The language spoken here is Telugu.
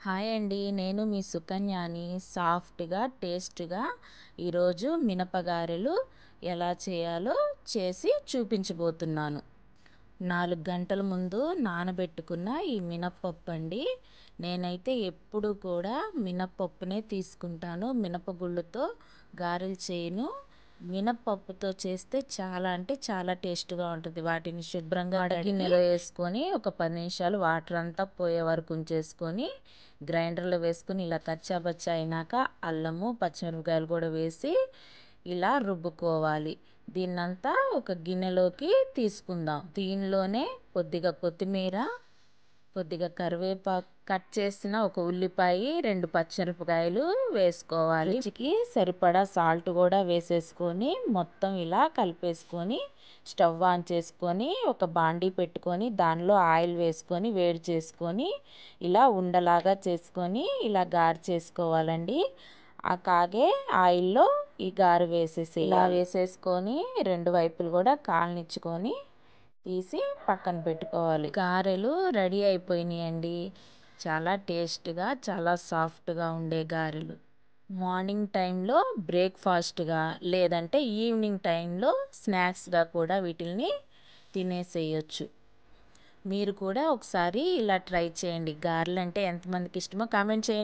హాయ్ అండి. నేను మీ సుకన్యని. సాఫ్ట్‌గా, టేస్ట్‌గా ఈరోజు మినపగారెలు ఎలా చేయాలో చేసి చూపించబోతున్నాను. 4 గంటల ముందు నానబెట్టుకున్న ఈ మినప్పప్పు అండి. నేనైతే ఎప్పుడు కూడా మినప్పప్పునే తీసుకుంటాను. మినపగుళ్ళుతో గారెలు చేయను. మినప్పప్పుతో చేస్తే చాలా అంటే చాలా టేస్ట్‌గా ఉంటుంది. వాటిని శుభ్రంగా గిన్నెలో వేసుకొని ఒక 10 నిమిషాలు వాటర్ అంతా పోయే వరకు ఉంచేసుకొని గ్రైండర్లో వేసుకొని ఇలా కచ్చాపచ్చా అయినాక అల్లము పచ్చిమిరపకాయలు కూడా వేసి ఇలా రుబ్బుకోవాలి. దీన్నంతా ఒక గిన్నెలోకి తీసుకుందాం. దీనిలోనే కొద్దిగా కొత్తిమీర, కొద్దిగా కరివేపాకు, కట్ చేసిన ఒక ఉల్లిపాయ, 2 పచ్చిమిరపకాయలు వేసుకోవాలి. రుచికి సరిపడా సాల్ట్ కూడా వేసేసుకొని మొత్తం ఇలా కలిపేసుకొని స్టవ్ ఆన్ చేసుకొని ఒక బాండీ పెట్టుకొని దానిలో ఆయిల్ వేసుకొని వేడి చేసుకొని ఇలా ఉండలాగా చేసుకొని ఇలా గారె చేసుకోవాలండి. ఆ కాగే ఆయిల్లో ఈ గారె వేసేసి ఇలా వేసేసుకొని 2 వైపులు కూడా కాలనిచ్చుకొని తీసి పక్కన పెట్టుకోవాలి. గారెలు రెడీ అయిపోయినాయండి. చాలా టేస్ట్గా, చాలా సాఫ్ట్గా ఉండే గారెలు. మార్నింగ్ టైంలో బ్రేక్ఫాస్ట్గా, లేదంటే ఈవినింగ్ టైంలో స్నాక్స్గా కూడా వీటిని తినేసేయచ్చు. మీరు కూడా ఒకసారి ఇలా ట్రై చేయండి. గారెలు అంటే ఎంతమందికి ఇష్టమో కామెంట్ చేయండి.